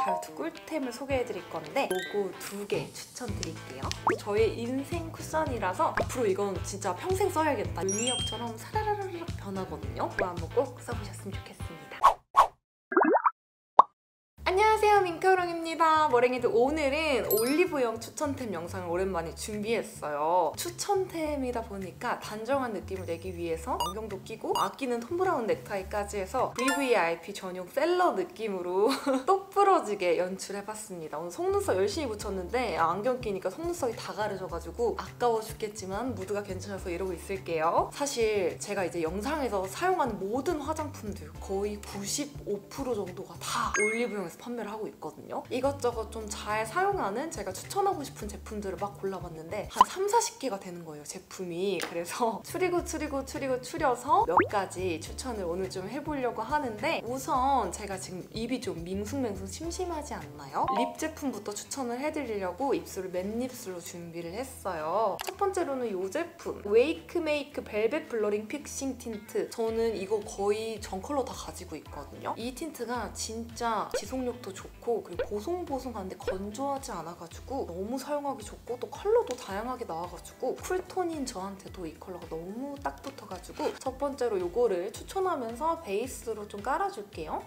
다이어트 꿀템을 소개해드릴 건데 요거 2개 추천드릴게요. 저의 인생 쿠션이라서 앞으로 이건 진짜 평생 써야겠다. 윤희역처럼 사라라락 변하거든요. 이거 한번 꼭 써보셨으면 좋겠습니다. 안녕하세요, 민카롱입니다. 머랭이들, 오늘은 올리브영 추천템 영상을 오랜만에 준비했어요. 추천템이다 보니까 단정한 느낌을 내기 위해서 안경도 끼고 아끼는 톰브라운 넥타이까지 해서 VVIP 전용 셀러 느낌으로 똑 부러지게 연출해봤습니다. 오늘 속눈썹 열심히 붙였는데 안경 끼니까 속눈썹이 다 가려져가지고 아까워 죽겠지만 무드가 괜찮아서 이러고 있을게요. 사실 제가 이제 영상에서 사용하는 모든 화장품들 거의 95% 정도가 다 올리브영에서 판매를 하고 있거든요. 이것저것 좀 잘 사용하는 제가 추천하고 싶은 제품들을 막 골라봤는데 한 3, 40개가 되는 거예요, 제품이. 그래서 추려서 몇 가지 추천을 오늘 좀 해보려고 하는데, 우선 제가 지금 입이 좀 밍숭맹숭 심심하지 않나요? 립 제품부터 추천을 해드리려고 입술을 맨입술로 준비를 했어요. 첫 번째로는 이 제품 웨이크메이크 벨벳 블러링 픽싱 틴트. 저는 이거 거의 전 컬러 다 가지고 있거든요. 이 틴트가 진짜 지속력도 좋고 그리고 보송보송한데 건조하지 않아가지고 너무 사용하기 좋고 또 컬러도 다양하게 나와가지고 쿨톤인 저한테도 이 컬러가 너무 딱 붙어가지고 첫 번째로 이거를 추천하면서 베이스로 좀 깔아줄게요.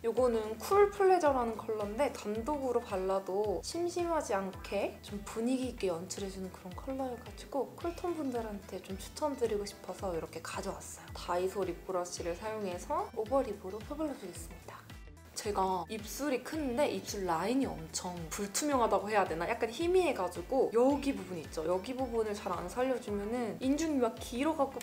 요거는 쿨 플레저라는 컬러인데 단독으로 발라도 심심하지 않게 좀 분위기 있게 연출해주는 그런 컬러여가지고 쿨톤 분들한테 좀 추천드리고 싶어서 이렇게 가져왔어요. 다이소 립 브러쉬를 사용해서 오버립으로 펴발라주겠습니다. 제가 입술이 큰데 입술 라인이 엄청 불투명하다고 해야 되나? 약간 희미해가지고 여기 부분 있죠? 여기 부분을 잘 안 살려주면은 인중이 막 길어갖고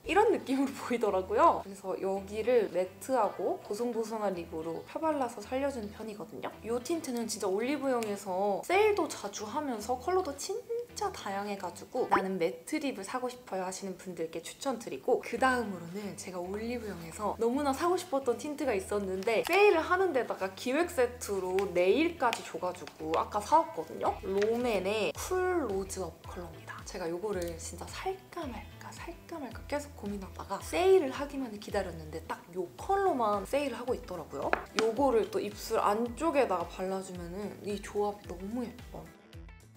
이런 느낌으로 보이더라고요. 그래서 여기를 매트하고 보송보송한 립으로 펴발라서 살려주는 편이거든요. 이 틴트는 진짜 올리브영에서 세일도 자주 하면서 컬러도 진짜 다양해가지고 나는 매트 립을 사고 싶어요 하시는 분들께 추천드리고, 그 다음으로는 제가 올리브영에서 너무나 사고 싶었던 틴트가 있었는데 세일을 하는 데다가 기획 세트로 네일까지 줘가지고 아까 사왔거든요. 롬앤의 쿨 로즈업 컬러입니다. 제가 이거를 진짜 살까 말까 계속 고민하다가 세일을 하기만을 기다렸는데 딱 이 컬러만 세일을 하고 있더라고요. 이거를 또 입술 안쪽에다가 발라주면은 이 조합 너무 예뻐.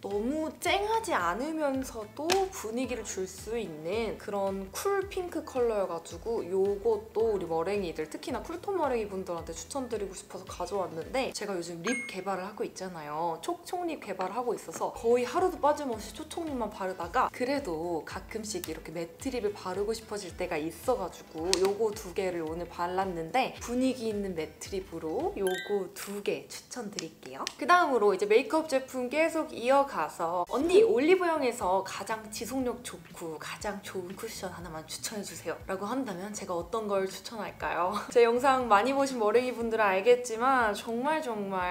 너무 쨍하지 않으면서도 분위기를 줄 수 있는 그런 쿨 핑크 컬러여가지고 이것도 우리 머랭이들, 특히나 쿨톤 머랭이 분들한테 추천드리고 싶어서 가져왔는데, 제가 요즘 립 개발을 하고 있잖아요. 촉촉립 개발을 하고 있어서 거의 하루도 빠짐없이 촉촉립만 바르다가 그래도 가끔씩 이렇게 매트 립을 바르고 싶어질 때가 있어가지고 요거 2개를 오늘 발랐는데 분위기 있는 매트 립으로 요거 2개 추천드릴게요. 그 다음으로 이제 메이크업 제품 계속 가서 언니 올리브영에서 가장 지속력 좋고 가장 좋은 쿠션 하나만 추천해주세요 라고 한다면 제가 어떤 걸 추천할까요? 제 영상 많이 보신 머랭이 분들은 알겠지만 정말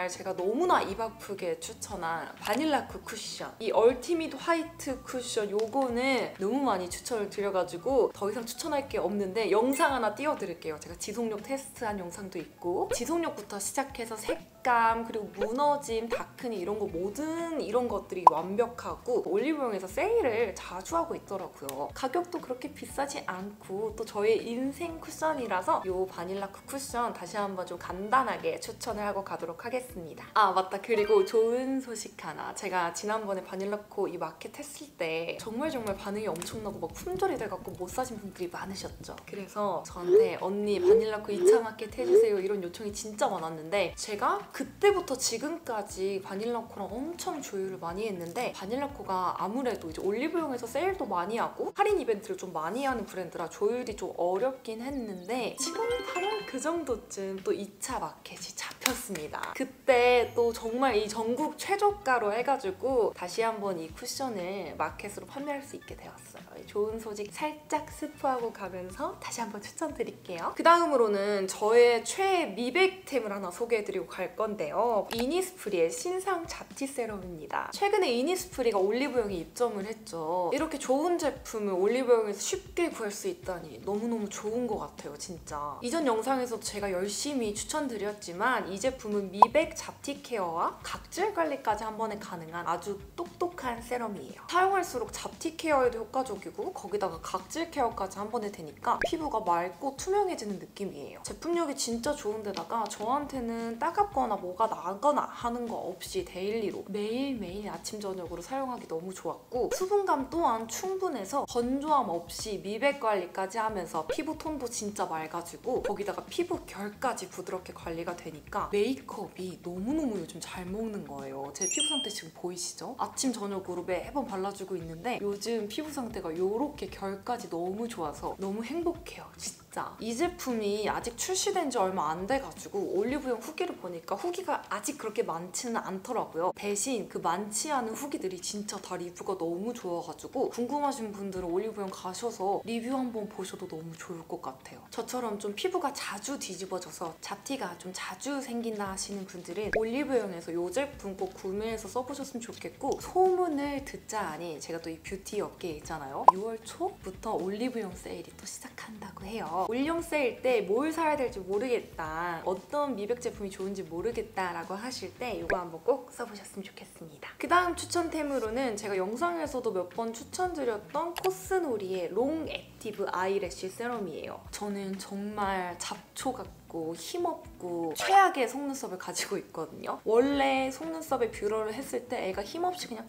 제가 너무나 입 아프게 추천한 바닐라쿠 쿠션, 이 얼티밋 화이트 쿠션, 요거는 너무 많이 추천을 드려가지고 더 이상 추천할 게 없는데 영상 하나 띄워드릴게요. 제가 지속력 테스트한 영상도 있고, 지속력부터 시작해서 색감 그리고 무너짐, 다크니 이런 거, 모든 이런 것들이 완벽하고 올리브영에서 세일을 자주 하고 있더라고요. 가격도 그렇게 비싸지 않고 또 저의 인생 쿠션이라서 이 바닐라쿠 쿠션 다시 한번 좀 간단하게 추천을 하고 가도록 하겠습니다. 아 맞다, 그리고 좋은 소식 하나. 제가 지난번에 바닐라쿠 이 마켓 했을 때 정말 반응이 엄청나고 막 품절이 돼갖고 못 사신 분들이 많으셨죠. 그래서 저한테 언니 바닐라쿠 2차 마켓 해주세요 이런 요청이 진짜 많았는데, 제가 그때부터 지금까지 바닐라쿠랑 엄청 조율을 많이 했는데 바닐라쿠가 아무래도 이제 올리브영에서 세일도 많이 하고 할인 이벤트를 좀 많이 하는 브랜드라 조율이 좀 어렵긴 했는데 지금 바로 그 정도쯤 또 2차 마켓이 잡혔습니다. 그때 또 정말 이 전국 최저가로 해가지고 다시 한번 이 쿠션을 마켓으로 판매할 수 있게 되었어요. 좋은 소식 살짝 스포하고 가면서 다시 한번 추천드릴게요. 그 다음으로는 저의 최애 미백템을 하나 소개해드리고 갈 건데요. 이니스프리의 신상 잡티 세럼입니다. 최근 최근에 이니스프리가 올리브영에 입점을 했죠. 이렇게 좋은 제품을 올리브영에서 쉽게 구할 수 있다니 너무너무 좋은 것 같아요, 진짜. 이전 영상에서 제가 열심히 추천드렸지만 이 제품은 미백 잡티 케어와 각질 관리까지 한 번에 가능한 아주 똑똑한 세럼이에요. 사용할수록 잡티 케어에도 효과적이고 거기다가 각질 케어까지 한 번에 되니까 피부가 맑고 투명해지는 느낌이에요. 제품력이 진짜 좋은데다가 저한테는 따갑거나 뭐가 나거나 하는 거 없이 데일리로 매일매일 아침 저녁으로 사용하기 너무 좋았고 수분감 또한 충분해서 건조함 없이 미백 관리까지 하면서 피부 톤도 진짜 맑아지고 거기다가 피부 결까지 부드럽게 관리가 되니까 메이크업이 너무너무 요즘 잘 먹는 거예요. 제 피부 상태 지금 보이시죠? 아침 저녁으로 매번 발라주고 있는데 요즘 피부 상태가 이렇게 결까지 너무 좋아서 너무 행복해요, 진짜. 이 제품이 아직 출시된 지 얼마 안 돼가지고 올리브영 후기를 보니까 후기가 아직 그렇게 많지는 않더라고요. 대신 그 많지 않은 후기들이 진짜 다 리뷰가 너무 좋아가지고 궁금하신 분들은 올리브영 가셔서 리뷰 한번 보셔도 너무 좋을 것 같아요. 저처럼 좀 피부가 자주 뒤집어져서 잡티가 좀 자주 생긴다 하시는 분들은 올리브영에서 이 제품 꼭 구매해서 써보셨으면 좋겠고 소문을 듣자 하니 제가 또 이 뷰티 업계에 있잖아요. 6월 초부터 올리브영 세일이 또 시작한다고 해요. 올영 세일 때 뭘 사야 될지 모르겠다, 어떤 미백 제품이 좋은지 모르겠다 라고 하실 때 이거 한번 꼭 써보셨으면 좋겠습니다. 그 다음 추천템으로는 제가 영상에서도 몇 번 추천드렸던 코스놀이의 롱 액티브 아이래쉬 세럼이에요. 저는 정말 잡초 같고 힘없고 최악의 속눈썹을 가지고 있거든요. 원래 속눈썹에 뷰러를 했을 때 애가 힘없이 그냥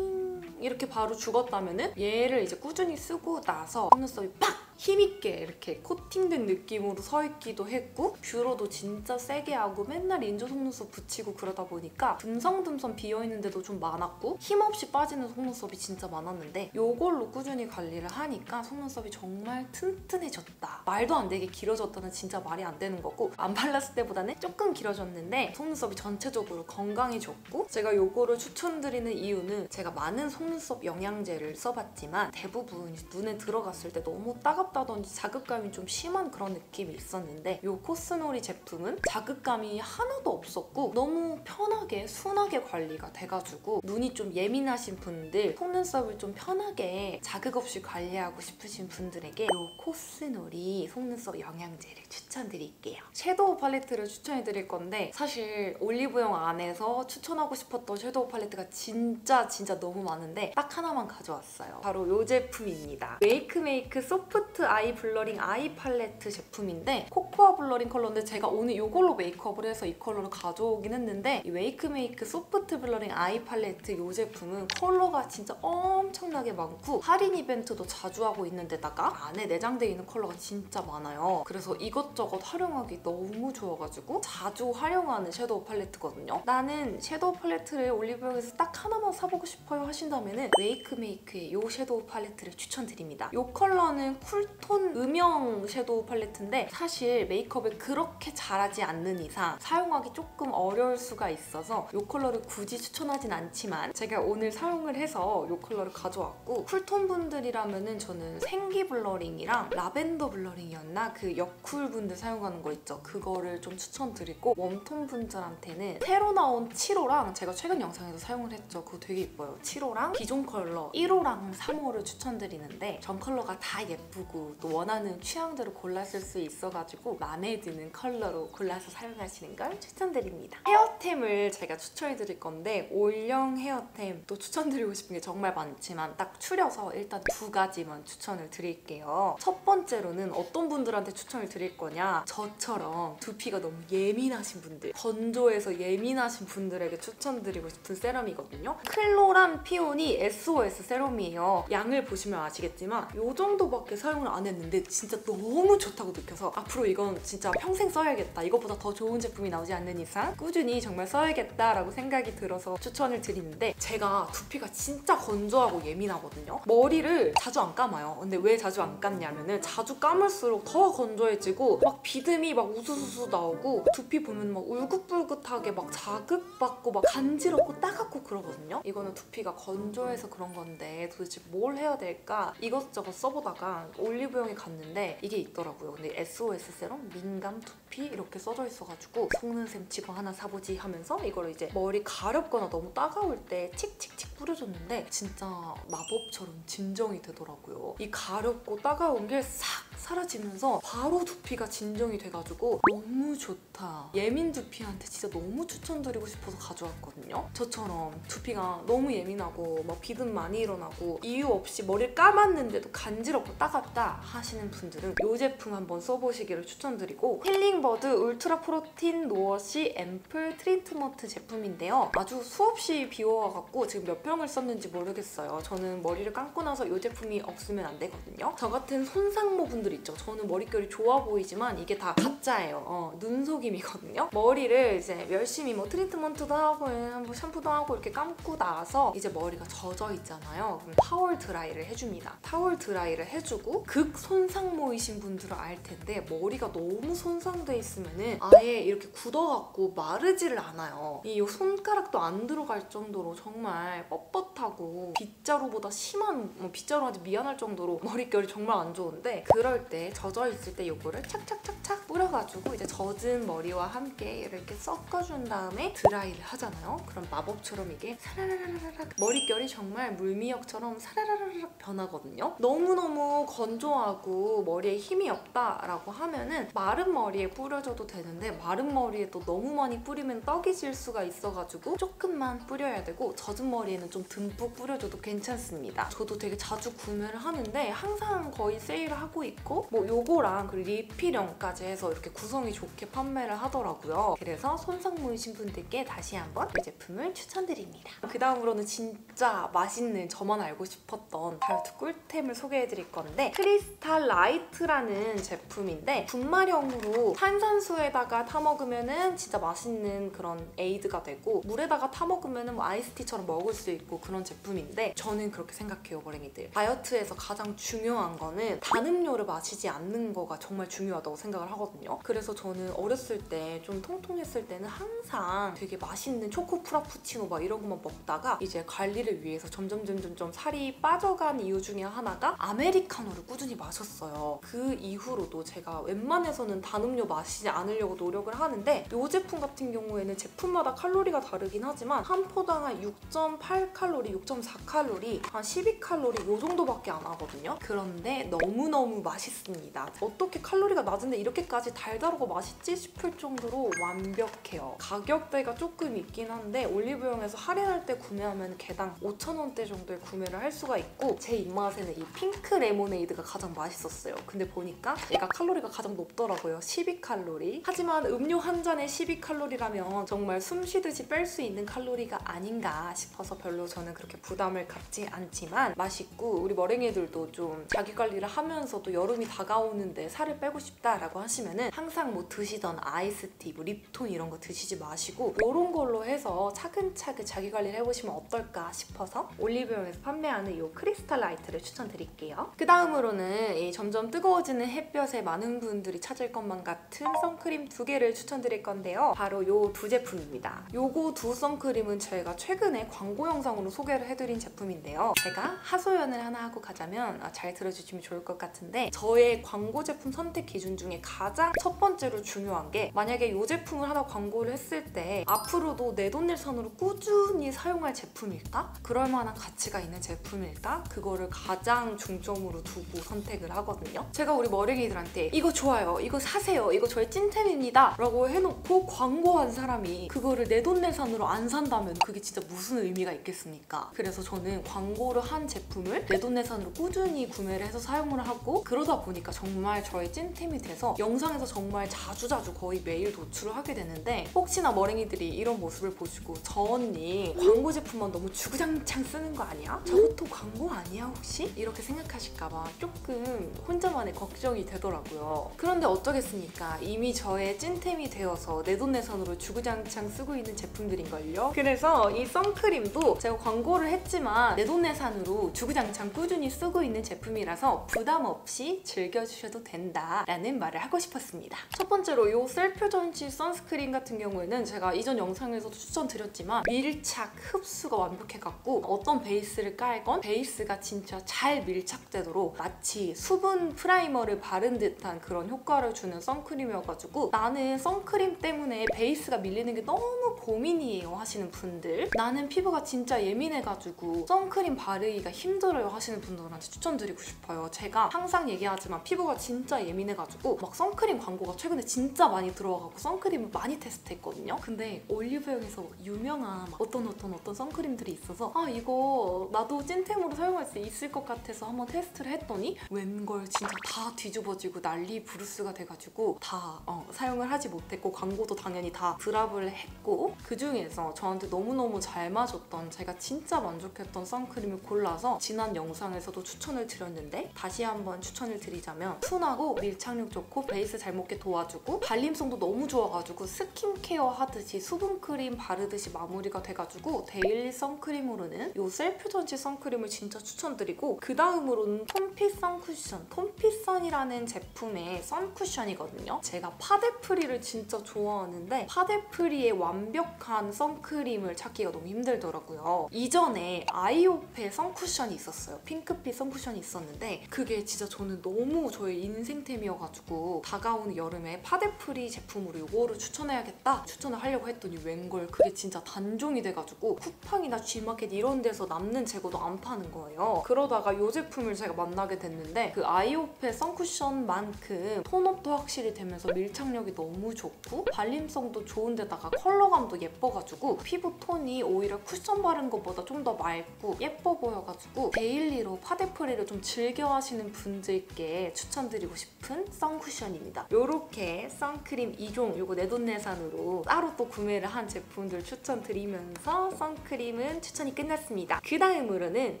이렇게 바로 죽었다면은 얘를 이제 꾸준히 쓰고 나서 속눈썹이 팍! 힘있게 이렇게 코팅된 느낌으로 서 있기도 했고 뷰러도 진짜 세게 하고 맨날 인조 속눈썹 붙이고 그러다 보니까 듬성듬성 비어있는데도 좀 많았고 힘없이 빠지는 속눈썹이 진짜 많았는데 이걸로 꾸준히 관리를 하니까 속눈썹이 정말 튼튼해졌다. 말도 안 되게 길어졌다는 진짜 말이 안 되는 거고 안 발랐을 때보다는 조금 길어졌는데 속눈썹이 전체적으로 건강해졌고 제가 이거를 추천드리는 이유는 제가 많은 속눈썹 영양제를 써봤지만 대부분 눈에 들어갔을 때 너무 따갑다든지 자극감이 좀 심한 그런 느낌이 있었는데 이 코스놀이 제품은 자극감이 하나도 없었고 너무 편하게 순하게 관리가 돼가지고 눈이 좀 예민하신 분들, 속눈썹을 좀 편하게 자극 없이 관리하고 싶으신 분들에게 이 코스놀이 속눈썹 영양제를 추천드릴게요. 섀도우 팔레트를 추천해드릴 건데 사실 올리브영 안에서 추천하고 싶었던 섀도우 팔레트가 진짜 너무 많은데 딱 하나만 가져왔어요. 바로 이 제품입니다. 메이크메이크 소프트 아이 블러링 아이 팔레트 제품인데 코코아 블러링 컬러인데 제가 오늘 이걸로 메이크업을 해서 이 컬러를 가져오긴 했는데 이 메이크메이크 소프트 블러링 아이 팔레트 이 제품은 컬러가 진짜 엄청나게 많고 할인 이벤트도 자주 하고 있는데다가 안에 내장되어 있는 컬러가 진짜 많아요. 그래서 이것저것 활용하기 너무 좋아가지고 자주 활용하는 섀도우 팔레트거든요. 나는 섀도우 팔레트를 올리브영에서 딱 하나만 사보고 싶어요 하신다면 메이크메이크의 이 섀도우 팔레트를 추천드립니다. 이 컬러는 쿨톤 음영 섀도우 팔레트인데 사실 메이크업을 그렇게 잘하지 않는 이상 사용하기 조금 어려울 수가 있어서 이 컬러를 굳이 추천하진 않지만 제가 오늘 사용을 해서 이 컬러를 가져왔고 쿨톤 분들이라면 저는 생기 블러링이랑 라벤더 블러링이었나? 그 여쿨 분들 사용하는 거 있죠? 그거를 좀 추천드리고 웜톤 분들한테는 새로 나온 7호랑 제가 최근 영상에서 사용을 했죠. 그거 되게 예뻐요. 7호랑 기존 컬러 1호랑 3호를 추천드리는데 전 컬러가 다 예쁘고 또 원하는 취향대로 골라 쓸 수 있어가지고 마음에 드는 컬러로 골라서 사용하시는 걸 추천드립니다. 헤어템을 제가 추천해드릴 건데 올영 헤어템 또 추천드리고 싶은 게 정말 많지만 딱 추려서 일단 2가지만 추천을 드릴게요. 첫 번째로는 어떤 분들한테 추천을 드릴 거냐, 저처럼 두피가 너무 예민하신 분들, 건조해서 예민하신 분들에게 추천드리고 싶은 세럼이거든요. 클로란 피오니 SOS 세럼이에요. 양을 보시면 아시겠지만 이 정도밖에 사용을 안 했는데 진짜 너무 좋다고 느껴서 앞으로 이건 진짜 평생 써야겠다, 이것보다 더 좋은 제품이 나오지 않는 이상 꾸준히 정말 써야겠다라고 생각이 들어서 추천을 드리는데 제가 두피가 진짜 건조하고 예민하거든요. 머리를 자주 안 감아요. 근데 왜 자주 안 감냐면은 자주 감을수록 더 건조해지고 막 비듬이 막 우수수수 나오고 두피 보면 막 울긋불긋하게 막 자극받고 막 간지럽고 따갑고 그러거든요. 이거는 두피가 건조해서 그런 건데 도대체 뭘 해야 될까 이것저것 써보다가 올리브영에 갔는데 이게 있더라고요. 근데 SOS 세럼 민감 두피 이렇게 써져 있어가지고 속는셈 치고 하나 사보지 하면서 이걸 이제 머리 가렵거나 너무 따가울 때 칙칙칙 뿌려줬는데 진짜 마법처럼 진정이 되더라고요. 이 가렵고 따가운 게 싹 사라지면서 바로 두피가 진정이 돼가지고 너무 좋다. 예민 두피한테 진짜 너무 추천드리고 싶어서 가져왔거든요. 저처럼 두피가 너무 예민하고 막 비듬 많이 일어나고 이유 없이 머리를 감았는데도 간지럽고 따갑다 하시는 분들은 이 제품 한번 써보시기를 추천드리고, 힐링버드 울트라 프로틴 노워시 앰플 트리트먼트 제품인데요. 아주 수없이 비워와갖고 지금 몇 병을 썼는지 모르겠어요. 저는 머리를 감고 나서 이 제품이 없으면 안 되거든요. 저 같은 손상모 분들 있죠. 저는 머릿결이 좋아 보이지만 이게 다 가짜예요. 눈속임이거든요. 머리를 이제 열심히 뭐 트리트먼트도 하고 뭐 샴푸도 하고 이렇게 감고 나서 이제 머리가 젖어 있잖아요. 그럼 타월 드라이를 해줍니다. 타월 드라이를 해주고 극 손상모이신 분들은 알 텐데 머리가 너무 손상돼 있으면은 아예 이렇게 굳어갖고 마르지를 않아요. 이 손가락도 안 들어갈 정도로 정말 뻣뻣하고 빗자루보다 심한, 빗자루한테 미안할 정도로 머릿결이 정말 안 좋은데, 그럴 때 젖어 있을 때 이거를 착착착착 뿌려가지고 이제 젖은 머리와 함께 이렇게 섞어준 다음에 드라이를 하잖아요. 그럼 마법처럼 이게 사라라라락 머릿결이 정말 물미역처럼 사라라라락 변하거든요. 너무너무 건조하고 머리에 힘이 없다라고 하면은 마른 머리에 뿌려줘도 되는데 마른 머리에 또 너무 많이 뿌리면 떡이 질 수가 있어가지고 조금만 뿌려야 되고, 젖은 머리에는 좀 듬뿍 뿌려줘도 괜찮습니다. 저도 되게 자주 구매를 하는데 항상 거의 세일을 하고 있고, 뭐 요거랑 그리고 리필형까지 해서 이렇게 구성이 좋게 판매를 하더라고요. 그래서 손상모이신 분들께 다시 한번 이 제품을 추천드립니다. 그 다음으로는 진짜 맛있는, 저만 알고 싶었던 다이어트 꿀템을 소개해드릴 건데, 크리스탈 라이트라는 제품인데 분말형으로 탄산수에다가 타먹으면은 진짜 맛있는 그런 에이드가 되고, 물에다가 타먹으면은 뭐 아이스티처럼 먹을 수 있고 그런 제품인데, 저는 그렇게 생각해요, 머랭이들. 다이어트에서 가장 중요한 거는 단 음료를 마시지 않는 거가 정말 중요하다고 생각을 하거든요. 그래서 저는 어렸을 때 좀 통통했을 때는 항상 되게 맛있는 초코 프라푸치노 막 이런 것만 먹다가 이제 관리를 위해서 점점 살이 빠져간 이유 중에 하나가 아메리카노를 꾸준히 마셨어요. 그 이후로도 제가 웬만해서는 단 음료 마시지 않으려고 노력을 하는데, 이 제품 같은 경우에는 제품마다 칼로리가 다르긴 하지만 한 포당 한 6.8칼로리, 6.4칼로리, 한 12칼로리 이 정도밖에 안 하거든요. 그런데 너무너무 맛있습니다. 어떻게 칼로리가 낮은데 이렇게까지 달달하고 맛있지 싶을 정도로 완벽해요. 가격대가 조금 있긴 한데 올리브영에서 할인할 때 구매하면 개당 5,000원대 정도에 구매를 할 수가 있고, 제 입맛에는 이 핑크 레모네이드가 가장 맛있었어요. 근데 보니까 얘가 칼로리가 가장 높더라고요. 12칼로리. 하지만 음료 한 잔에 12칼로리라면 정말 숨 쉬듯이 뺄 수 있는 칼로리가 아닌가 싶어서 별로 저는 그렇게 부담을 갖지 않지만 맛있고, 우리 머랭이들도 좀 자기 관리를 하면서도 여름이 다가오는데 살을 빼고 싶다라고 하시면은 항상 뭐 드시던 아이스티, 뭐 립톤 이런 거 드시지 마시고 이런 걸로 해서 차근차근 자기 관리를 해보시면 어떨까 싶어서 올리브영에서 판매하는 이 크리스탈 라이트를 추천드릴게요. 그 다음으로는 이 점점 뜨거워지는 햇볕에 많은 분들이 찾을 것만 같은 선크림 2개를 추천드릴 건데요. 바로 이 두 제품입니다. 요거 두 선크림은 제가 최근에 광고 영상으로 소개를 해드린 제품인데요. 제가 하소연을 하나 하고 가자면 잘 들어주시면 좋을 것 같은데, 저의 광고 제품 선택 기준 중에 가장 첫 번째로 중요한 게, 만약에 이 제품을 하나 광고를 했을 때 앞으로도 내돈내산으로 꾸준히 사용할 제품일까? 그럴 만한 가치가 있는 제품일까? 그거를 가장 중점으로 두고 선택을 하거든요. 제가 우리 머랭이들한테 이거 좋아요, 이거 사세요, 이거 저의 찐템입니다 라고 해놓고 광고한 사람이 그거를 내돈내산으로 안 산다면 그게 진짜 무슨 의미가 있겠습니까? 그래서 저는 광고를 한 제품을 내돈내산으로 꾸준히 구매를 해서 사용을 하고, 그러다 보니까 정말 저의 찐템이 돼서 영상에서 정말 자주자주 거의 매일 노출을 하게 되는데, 혹시나 머랭이들이 이런 모습을 보시고 저 언니 광고 제품만 너무 주구장창 쓰는 거 아니야? 저것도 광고 아니야 혹시? 이렇게 생각하실까봐 조금 혼자만의 걱정이 되더라고요. 그런데 어쩌겠습니까? 이미 저의 찐템이 되어서 내돈내산으로 주구장창 쓰고 있는 제품들인걸요. 그래서 이 선크림도 제가 광고를 했지만 내돈내산으로 주구장창 꾸준히 쓰고 있는 제품이라서 부담 없이 즐겨주셔도 된다라는 말을 하고 싶었습니다. 첫 번째로 이 셀프 전시 선스크림 같은 경우에는 제가 이전 영상에서도 추천드렸지만 밀착, 흡수가 완벽해갖고 어떤 베이스를 깔건 베이스가 진짜 잘 밀착되도록 마치 수분 프라이머를 바른 듯한 그런 효과를 주는 선크림이어가지고 나는 선크림 때문에 베이스가 밀리는 게 너무 고민이에요 하시는 분들, 나는 피부가 진짜 예민해가지고 선크림 바르기가 힘들어요 하시는 분들한테 추천드리고 싶어요. 제가 항상 얘기하지만 피부가 진짜 예민해가지고 막 선크림 광고가 최근에 진짜 많이 들어와가지고 선크림을 많이 테스트했거든요. 근데 올리브영에서 유명한 어떤 선크림들이 있어서 아 이거 나도 찐템으로 사용할 수 있을 것 같아서 한번 테스트를 했더니 웬걸 진짜 다 뒤집어지고 난리 부르스가 돼가지고 다 사용을 하지 못했고 광고도 당연히 다 드랍을 했고, 그중에서 저한테 너무너무 잘 맞았던 제가 진짜 만족했던 선크림을 골라서 지난 영상에서도 추천을 드렸는데 다시 한번 추천을 드리자면 순하고 밀착력 좋고 베이스 잘 먹게 도와주고 발림성도 너무 좋아가지고 스킨케어 하듯이 수분크림 바르듯이 마무리가 돼가지고 데일리 선크림으로는 이 셀프 전시 선크림을 진짜 추천드리고, 그 다음으로는 톰핏 선쿠션. 톰핏선이라는 제품의 선쿠션이거든요. 제가 파데프리를 진짜 좋아하는데 파데프리의 완벽한 선크림을 찾기가 너무 힘들더라고요. 이전에 아이오페 선쿠션이 있었어요. 핑크빛 선쿠션이 있었는데 그게 진짜 저는 너무 저의 인생템이어가지고 다가오는 여름에 파데프리 제품으로 이거를 추천해야겠다 추천을 하려고 했더니 웬걸 그게 진짜 단종이 돼가지고 쿠팡이나 G마켓 이런 데서 남는 재고도 안 파는 거예요. 그러다가 이 제품을 제가 만나게 됐는데 그 아이오페 선쿠션만큼 톤업도 확실히 되면서 밀착력이 너무 좋고 발림성도 좋은데다가 컬러감도 예뻐가지고 피부 톤이 오히려 쿠션 바른 것보다 좀 더 맑고 예뻐 보여가지고 데일리로 파데프리를 좀 즐겨 하시는 분들께 추천드리고 싶은 선쿠션입니다. 요렇게 선크림 2종 요거 내돈내산으로 따로 또 구매를 한 제품들 추천드리면서 선크림은 추천이 끝났습니다. 그 다음으로는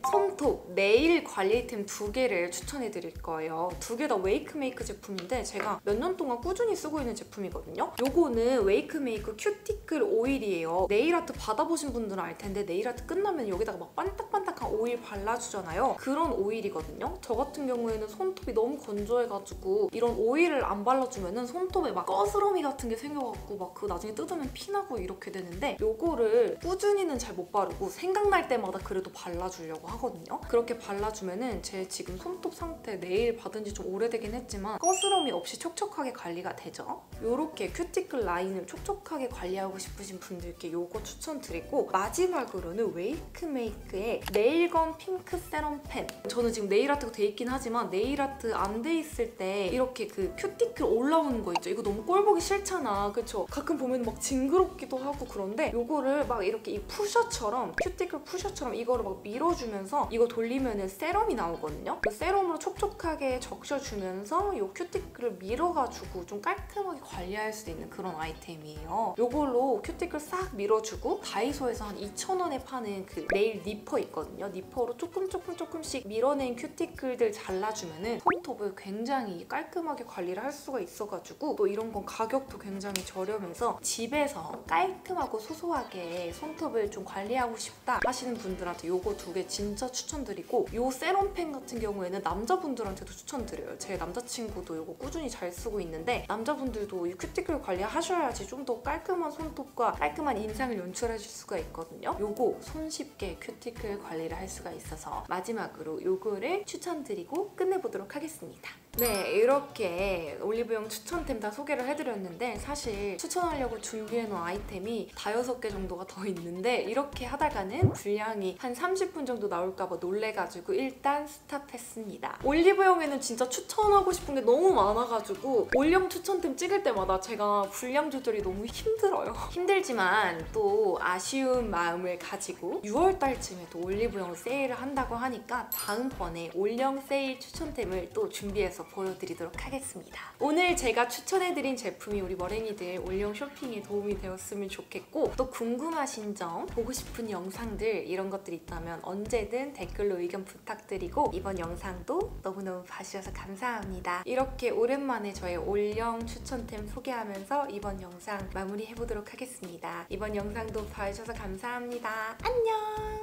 손톱, 네일 관리템 2개를 추천해드릴 거예요. 2개 다 웨이크메이크 제품인데 제가 몇 년 동안 꾸준히 쓰고 있는 제품이거든요. 요거는 웨이크메이크 큐티클 오일이에요. 네일아트 받아보신 분들은 알 텐데 네일아트 끝나면 여기다가 막 반딱반딱한 오일 발라주잖아요. 그런 오일이거든요. 저 같은 경우에는 손톱이 너무 건조해가지고 이런 오일을 안 발라주면 손톱에 막 거스러미 같은 게 생겨갖고 막 그거 나중에 뜯으면 피나고 이렇게 되는데 요거를 꾸준히는 잘 못 바르고 생각날 때마다 그래도 발라주려고 하거든요. 그렇게 발라주면은 제 지금 손톱 상태 네일 받은 지 좀 오래되긴 했지만 거스러미 없이 촉촉하게 관리가 되죠. 요렇게 큐티클 라인을 촉촉하게 관리하고 싶으신 분들께 요거 추천드리고, 마지막으로는 웨이크메이크의 네일건 핑크 세럼 펜. 저는 지금 네일아트가 돼 있긴 하지만 네일아트 안 돼 있을 때 이렇게 그 큐티클 올라오는 거 있죠? 이거 너무 꼴 보기 싫잖아. 그쵸? 가끔 보면 막 징그럽기도 하고 그런데 요거를 막 이렇게 이 푸셔처럼 큐티클 푸셔처럼 이거를 막 밀어주면서 이거 돌리면은 세럼이 나오거든요? 그 세럼으로 촉촉하게 적셔주면서 요 큐티클을 밀어가지고 좀 깔끔하게 관리할 수 있는 그런 아이템이에요. 요걸로 큐티클 싹 밀어주고 다이소에서 한 2,000원에 파는 그 네일 니퍼 있거든요. 니퍼로 조금씩 밀어낸 큐티클들 잘라주면은 손톱을 굉장히 깔끔하게 관리를 할 수가 있어가지고 또 이런 건 가격도 굉장히 저렴해서 집에서 깔끔하고 소소하게 손톱을 좀 관리하고 싶다 하시는 분들한테 요거 2개 진짜 추천드리고, 요 세럼펜 같은 경우에는 남자분들한테도 추천드려요. 제 남자친구도 요거 꾸준히 잘 쓰고 있는데 남자분들도 이 큐티클 관리하셔야지 좀 더 깔끔한 손톱과 깔끔한 인상을 연출하실 수가 있거든요. 요거 손쉽게 큐티클 관리를 할 수가 있어서 마지막으로 요거를 추천드리고 끝내보도록 하겠습니다. 네, 이렇게 올리브영 추천템 다 소개를 해드렸는데 사실 추천하려고 준비해놓은 아이템이 5-6개 정도가 더 있는데 이렇게 하다가는 분량이 한 30분 정도 나올까봐 놀래가지고 일단 스탑했습니다. 올리브영에는 진짜 추천하고 싶은 게 너무 많아가지고 올영 추천템 찍을 때마다 제가 분량 조절이 너무 힘들어요. 힘들지만 또 아쉬운 마음을 가지고 6월달쯤에 또 올리브영 세일을 한다고 하니까 다음번에 올영 세일 추천템을 또 준비해서 보여드리도록 하겠습니다. 오늘 제가 추천해드린 제품이 우리 머랭이들 올영 쇼핑에 도움이 되었으면 좋겠고, 또 궁금하신 점, 보고 싶은 영상들 이런 것들이 있다면 언제든 댓글로 의견 부탁드리고 이번 영상도 너무너무 봐주셔서 감사합니다. 이렇게 오랜만에 저의 올영 추천템 소개하면서 이번 영상 마무리해보도록 하겠습니다. 이번 영상도 봐주셔서 감사합니다. 안녕!